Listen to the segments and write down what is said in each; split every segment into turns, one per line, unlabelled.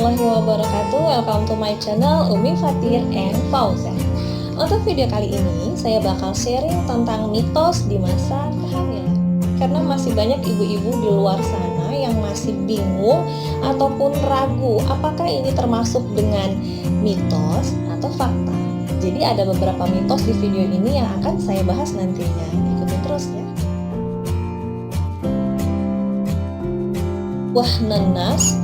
warahmatullahi wabarakatuh. Welcome to my channel Umi Fatir and Fauzan. Untuk video kali ini saya bakal sharing tentang mitos di masa kehamilan. Karena masih banyak ibu-ibu di luar sana yang masih bingung ataupun ragu apakah ini termasuk dengan mitos atau fakta. Jadi ada beberapa mitos di video ini yang akan saya bahas nantinya. Ikutin terus ya. Buah nanas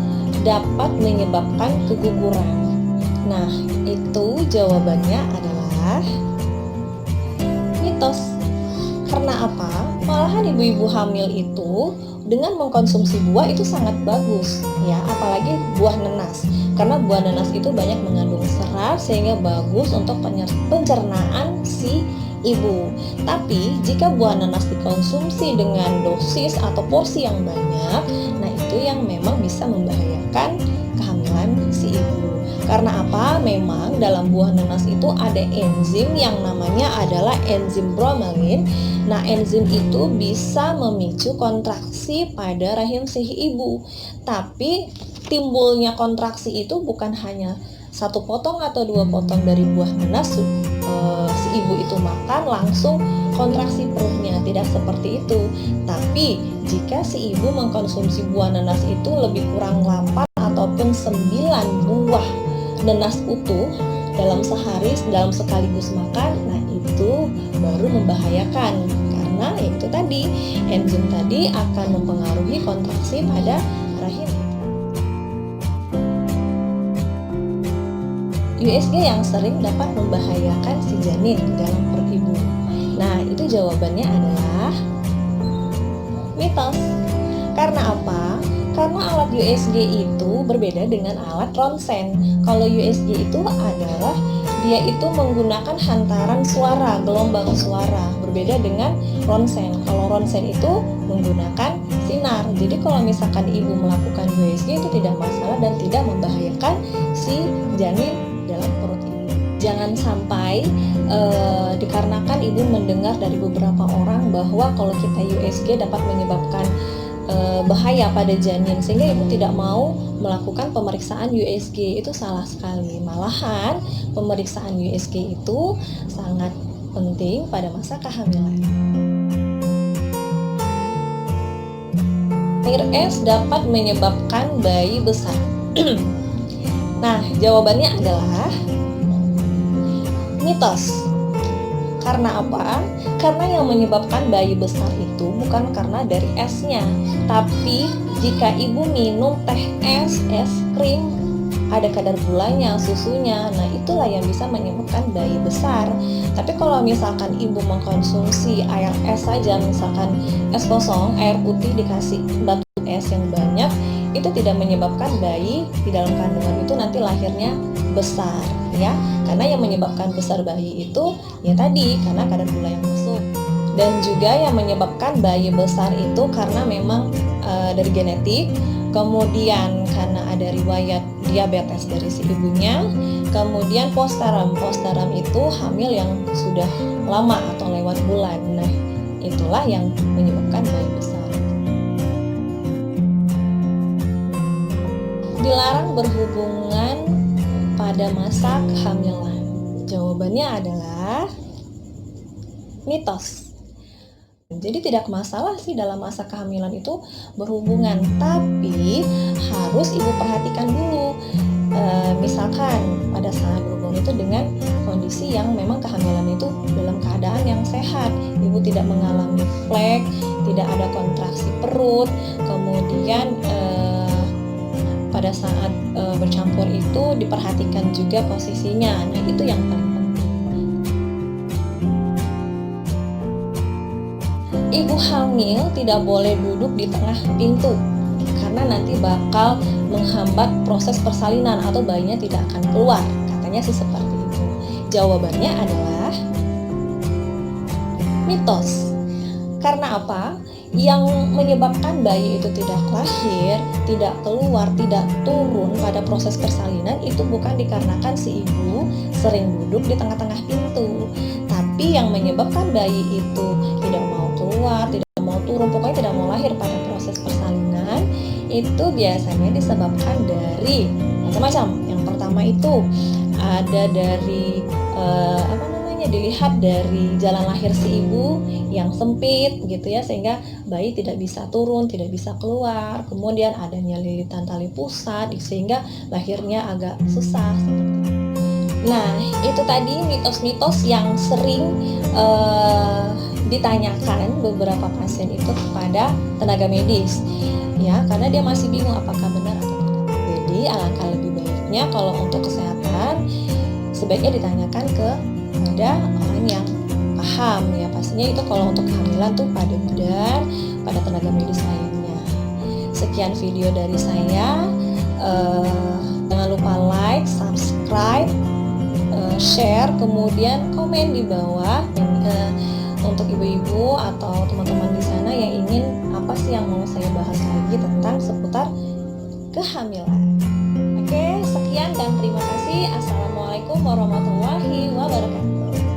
dapat menyebabkan keguguran. Nah, itu jawabannya adalah mitos. Karena apa? Malahan ibu-ibu hamil itu dengan mengkonsumsi buah itu sangat bagus, ya, apalagi buah nanas. Karena buah nanas itu banyak mengandung serat sehingga bagus untuk pencernaan si ibu. Tapi jika buah nanas dikonsumsi dengan dosis atau porsi yang banyak, nah itu yang memang bisa membahayakan kehamilan si ibu. Karena apa? Memang dalam buah nanas itu ada enzim yang namanya adalah enzim bromelin. Nah, enzim itu bisa memicu kontraksi pada rahim si ibu. Tapi timbulnya kontraksi itu bukan hanya satu potong atau dua potong dari buah nanas si ibu itu makan langsung kontraksi perutnya, tidak seperti itu. Tapi jika si ibu mengkonsumsi buah nanas itu lebih kurang 8 ataupun 9 buah nanas utuh dalam sehari, dalam sekaligus makan, nah itu baru membahayakan. Karena itu tadi, enzim tadi akan mempengaruhi kontraksi pada rahim. USG yang sering dapat membahayakan si janin dalam perut ibu. Nah, itu jawabannya adalah mitos. Karena apa? Karena alat USG itu berbeda dengan alat ronsen. Kalau USG itu adalah dia itu menggunakan hantaran suara, gelombang suara, berbeda dengan ronsen. Kalau ronsen itu menggunakan sinar. Jadi kalau misalkan ibu melakukan USG itu tidak masalah dan tidak membahayakan si janin dalam perut ibu. Jangan sampai dikarenakan ibu mendengar dari beberapa orang bahwa kalau kita USG dapat menyebabkan bahaya pada janin sehingga ibu tidak mau melakukan pemeriksaan USG. Itu salah sekali. Malahan pemeriksaan USG itu sangat penting pada masa kehamilan. Air es dapat menyebabkan bayi besar. Nah, jawabannya adalah mitos. Karena apa? Karena yang menyebabkan bayi besar itu bukan karena dari esnya, tapi jika ibu minum teh es krim, ada kadar gulanya, susunya, nah itulah yang bisa menyebabkan bayi besar. Tapi kalau misalkan ibu mengkonsumsi air es saja, misalkan es kosong, air putih dikasih batu es yang banyak, itu tidak menyebabkan bayi di dalam kandungan itu nanti lahirnya besar, ya. Karena yang menyebabkan besar bayi itu ya tadi karena kadar gula yang masuk. Dan juga yang menyebabkan bayi besar itu karena memang dari genetik, kemudian karena ada riwayat diabetes dari si ibunya, kemudian postpartum itu hamil yang sudah lama atau lewat bulan. Nah, itulah yang menyebabkan bayi besar. Dilarang berhubungan pada masa kehamilan. Jawabannya adalah mitos. Jadi tidak masalah sih dalam masa kehamilan itu berhubungan, tapi harus ibu perhatikan dulu. Misalkan pada saat berhubungan itu dengan kondisi yang memang kehamilan itu dalam keadaan yang sehat, ibu tidak mengalami flek, tidak ada kontraksi perut, kemudian pada saat bercampur itu diperhatikan juga posisinya. Nah, itu yang paling penting. Ibu hamil tidak boleh duduk di tengah pintu karena nanti bakal menghambat proses persalinan atau bayinya tidak akan keluar. Katanya sih seperti itu. Jawabannya adalah mitos. Karena apa? Yang menyebabkan bayi itu tidak lahir, tidak keluar, tidak turun pada proses persalinan itu bukan dikarenakan si ibu sering duduk di tengah-tengah pintu, tapi yang menyebabkan bayi itu tidak mau keluar, tidak mau turun, pokoknya tidak mau lahir pada proses persalinan itu biasanya disebabkan dari macam-macam. Yang pertama itu ada dari dilihat dari jalan lahir si ibu yang sempit gitu ya, sehingga bayi tidak bisa turun, tidak bisa keluar. Kemudian adanya lilitan tali pusat sehingga lahirnya agak susah. Nah, itu tadi mitos-mitos yang sering ditanyakan beberapa pasien itu kepada tenaga medis, ya, karena dia masih bingung apakah benar atau tidak. Jadi alangkah lebih baiknya kalau untuk kesehatan sebaiknya ditanyakan kepada orang yang paham, ya. Pastinya itu kalau untuk kehamilan tuh pada bidan, pada tenaga medis lainnya. Sekian video dari saya. Jangan lupa like, subscribe, share, kemudian komen di bawah untuk ibu-ibu atau teman-teman di sana yang ingin apa sih yang mau saya bahas lagi tentang seputar kehamilan. Oke, sekian dan terima kasih. Assalamualaikum warahmatullahi wabarakatuh.